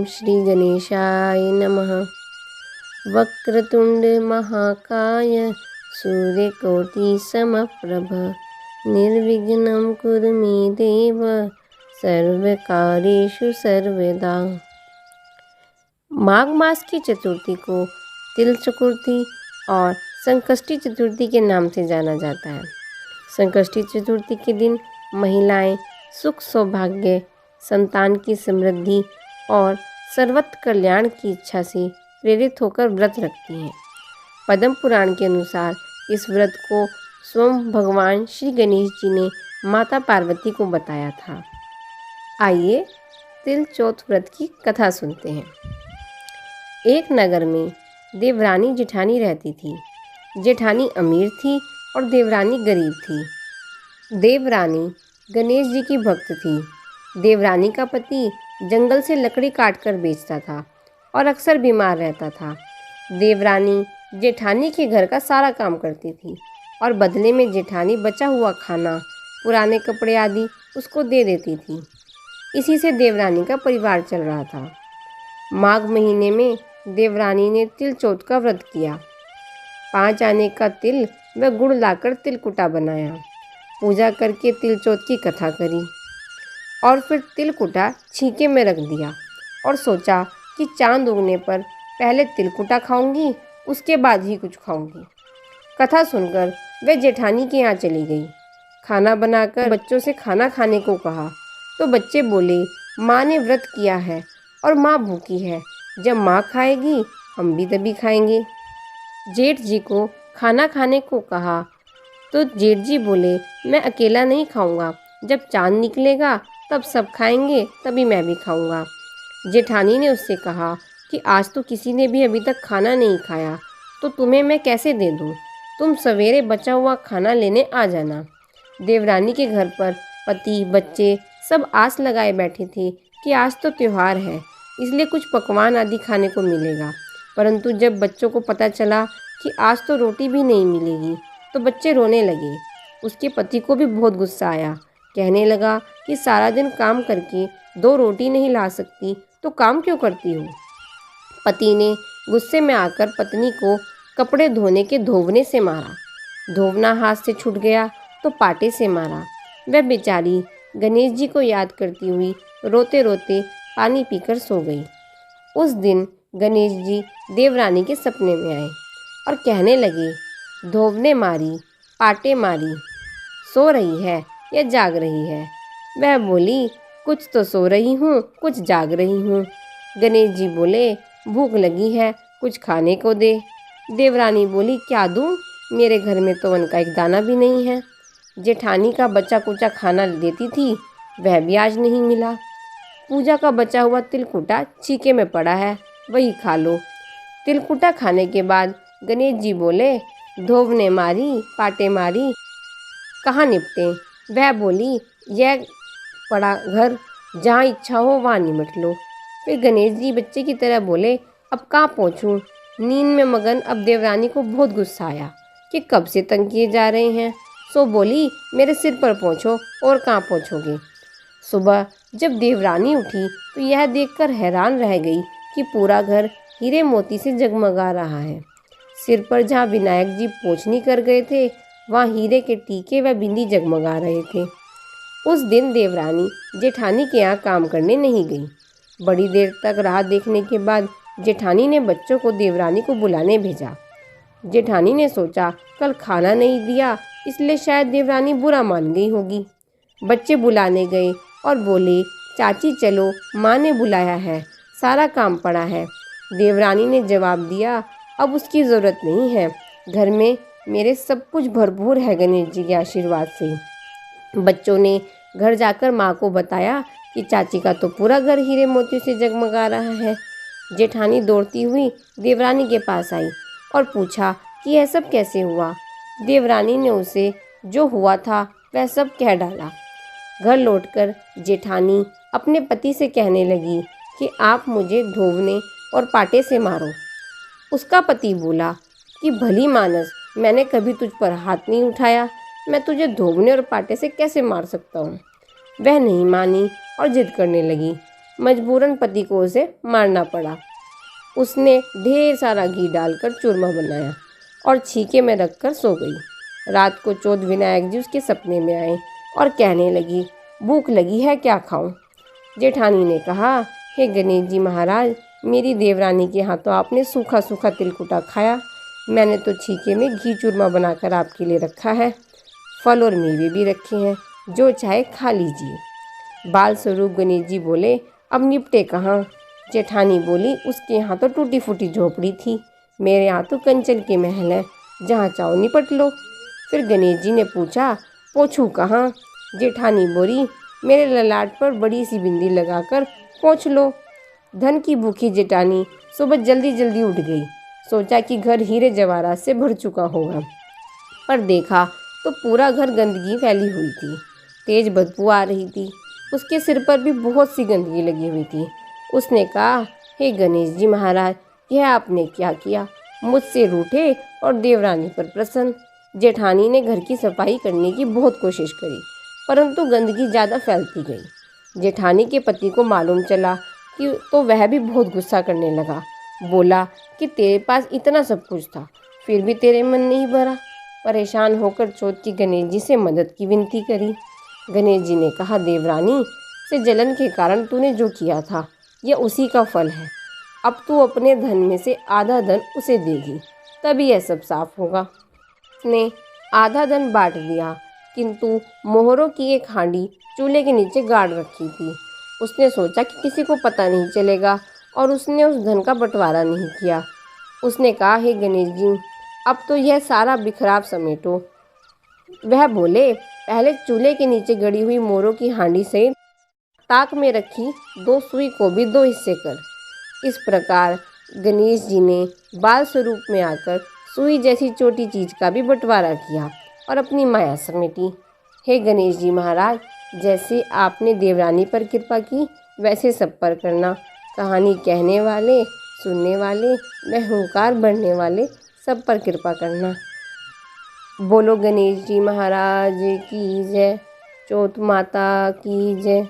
श्री गणेशाय नमः। वक्रतुंड महाकाय सूर्यकोटि समप्रभ निर्विघ्नं कुरु मे देव सर्वकार्येषु सर्वदा। माघ मास की चतुर्थी को तिल चतुर्थी और संकष्टी चतुर्थी के नाम से जाना जाता है। संकष्टी चतुर्थी के दिन महिलाएं सुख सौभाग्य, संतान की समृद्धि और सर्वत्र कल्याण की इच्छा से प्रेरित होकर व्रत रखती हैं। पद्म पुराण के अनुसार इस व्रत को स्वयं भगवान श्री गणेश जी ने माता पार्वती को बताया था। आइए तिल चौथ व्रत की कथा सुनते हैं। एक नगर में देवरानी जेठानी रहती थी। जेठानी अमीर थी और देवरानी गरीब थी। देवरानी गणेश जी की भक्त थी। देवरानी का पति जंगल से लकड़ी काटकर बेचता था और अक्सर बीमार रहता था। देवरानी जेठानी के घर का सारा काम करती थी और बदले में जेठानी बचा हुआ खाना, पुराने कपड़े आदि उसको दे देती थी। इसी से देवरानी का परिवार चल रहा था। माघ महीने में देवरानी ने तिल चौथ का व्रत किया। 5 आने का तिल व गुड़ लाकर तिलकुटा बनाया। पूजा करके तिल चौथ की कथा करी और फिर तिलकुटा छीके में रख दिया और सोचा कि चांद उगने पर पहले तिलकुटा खाऊंगी, उसके बाद ही कुछ खाऊंगी। कथा सुनकर वह जेठानी के यहाँ चली गई। खाना बनाकर बच्चों से खाना खाने को कहा तो बच्चे बोले, माँ ने व्रत किया है और माँ भूखी है, जब माँ खाएगी हम भी तभी खाएंगे। जेठ जी को खाना खाने को कहा तो जेठ जी बोले, मैं अकेला नहीं खाऊंगा, जब चांद निकलेगा तब सब खाएंगे, तभी मैं भी खाऊंगा। जेठानी ने उससे कहा कि आज तो किसी ने भी अभी तक खाना नहीं खाया, तो तुम्हें मैं कैसे दे दूं? तुम सवेरे बचा हुआ खाना लेने आ जाना। देवरानी के घर पर पति बच्चे सब आस लगाए बैठे थे कि आज तो त्योहार है, इसलिए कुछ पकवान आदि खाने को मिलेगा। परंतु जब बच्चों को पता चला कि आज तो रोटी भी नहीं मिलेगी तो बच्चे रोने लगे। उसके पति को भी बहुत गुस्सा आया। कहने लगा कि सारा दिन काम करके 2 रोटी नहीं ला सकती तो काम क्यों करती हो? पति ने गुस्से में आकर पत्नी को कपड़े धोने के धोवने से मारा। धोवना हाथ से छूट गया तो पाटे से मारा। वह बेचारी गणेश जी को याद करती हुई रोते रोते पानी पीकर सो गई। उस दिन गणेश जी देवरानी के सपने में आए और कहने लगे, धोवने मारी, पाटे मारी, सो रही है या जाग रही है? वह बोली, कुछ तो सो रही हूँ, कुछ जाग रही हूँ। गणेश जी बोले, भूख लगी है, कुछ खाने को दे। देवरानी बोली, क्या दूँ? मेरे घर में तो अन्न का एक दाना भी नहीं है। जेठानी का बचा कुचा खाना देती थी, वह भी आज नहीं मिला। पूजा का बचा हुआ तिलकुटा छीके में पड़ा है, वही खा लो। तिलकुटा खाने के बाद गणेश जी बोले, धोवने मारी, पाटे मारी, कहाँ निपटे? वह बोली, यह पड़ा घर, जहाँ इच्छा हो वहाँ निमट लो। फिर गणेश जी बच्चे की तरह बोले, अब कहाँ पहुँचूँ? नींद में मगन अब देवरानी को बहुत गुस्सा आया कि कब से तंग किए जा रहे हैं। सो बोली, मेरे सिर पर पहुँचो, और कहाँ पहुँचोगे? सुबह जब देवरानी उठी तो यह देखकर हैरान रह गई कि पूरा घर हीरे मोती से जगमगा रहा है। सिर पर जहाँ विनायक जी पोंछनी कर गए थे, वहाँ हीरे के टीके व बिंदी जगमगा रहे थे। उस दिन देवरानी जेठानी के यहाँ काम करने नहीं गई। बड़ी देर तक राह देखने के बाद जेठानी ने बच्चों को देवरानी को बुलाने भेजा। जेठानी ने सोचा, कल खाना नहीं दिया इसलिए शायद देवरानी बुरा मान गई होगी। बच्चे बुलाने गए और बोले, चाची चलो, माँ ने बुलाया है, सारा काम पड़ा है। देवरानी ने जवाब दिया, अब उसकी ज़रूरत नहीं है, घर में मेरे सब कुछ भरपूर है गणेश जी के आशीर्वाद से। बच्चों ने घर जाकर माँ को बताया कि चाची का तो पूरा घर हीरे मोती से जगमगा रहा है। जेठानी दौड़ती हुई देवरानी के पास आई और पूछा कि यह सब कैसे हुआ। देवरानी ने उसे जो हुआ था वह सब कह डाला। घर लौटकर जेठानी अपने पति से कहने लगी कि आप मुझे धोवने और पाटे से मारो। उसका पति बोला कि भली मानस, मैंने कभी तुझ पर हाथ नहीं उठाया, मैं तुझे धोबने और पाटे से कैसे मार सकता हूँ। वह नहीं मानी और जिद करने लगी। मजबूरन पति को उसे मारना पड़ा। उसने ढेर सारा घी डालकर चूरमा बनाया और छीके में रखकर सो गई। रात को चौथ विनायक जी उसके सपने में आए और कहने लगी, भूख लगी है, क्या खाऊं? जेठानी ने कहा, हे गणेश जी महाराज, मेरी देवरानी के हाथों आपने सूखा सूखा तिलकुटा खाया। मैंने तो छीके में घी चूरमा बनाकर आपके लिए रखा है। फल और मेवे भी रखे हैं, जो चाहे खा लीजिए। बाल स्वरूप गणेश जी बोले, अब निपटे कहाँ? जेठानी बोली, उसके यहाँ तो टूटी फूटी झोपड़ी थी, मेरे यहाँ तो कंचन के महल है, जहाँ चाहो निपट लो। फिर गणेश जी ने पूछा, पोंछूं कहाँ? जेठानी बोली, मेरे ललाट पर बड़ी सी बिंदी लगाकर पोंछ लो। धन की भूखी जेठानी सुबह जल्दी जल्दी उठ गई। सोचा कि घर हीरे जवाहरात से भर चुका होगा, पर देखा तो पूरा घर गंदगी फैली हुई थी। तेज बदबू आ रही थी। उसके सिर पर भी बहुत सी गंदगी लगी हुई थी। उसने कहा, हे गणेश जी महाराज, यह आपने क्या किया? मुझसे रूठे और देवरानी पर प्रसन्न। जेठानी ने घर की सफाई करने की बहुत कोशिश करी, परंतु गंदगी ज़्यादा फैलती गई। जेठानी के पति को मालूम चला कि तो वह भी बहुत गुस्सा करने लगा। बोला कि तेरे पास इतना सब कुछ था, फिर भी तेरे मन नहीं भरा। परेशान होकर चौथ की गणेश जी से मदद की विनती करी। गणेश जी ने कहा, देवरानी से जलन के कारण तूने जो किया था, यह उसी का फल है। अब तू अपने धन में से आधा धन उसे देगी, तभी यह सब साफ होगा। उसने आधा धन बांट दिया, किंतु मोहरों की एक हांडी चूल्हे के नीचे गाड़ रखी थी। उसने सोचा कि किसी को पता नहीं चलेगा और उसने उस धन का बंटवारा नहीं किया। उसने कहा, हे गणेश जी, अब तो यह सारा बिखराव समेटो। वह बोले, पहले चूल्हे के नीचे गड़ी हुई मोरों की हांडी सहित ताक में रखी 2 सुई को भी 2 हिस्से कर। इस प्रकार गणेश जी ने बाल स्वरूप में आकर सुई जैसी छोटी चीज का भी बंटवारा किया और अपनी माया समेटी। हे गणेश जी महाराज, जैसे आपने देवरानी पर कृपा की, वैसे सब पर करना। कहानी कहने वाले, सुनने वाले व हुंकार बढ़ने वाले सब पर कृपा करना। बोलो गणेश जी महाराज की जय। चौथ माता की जय।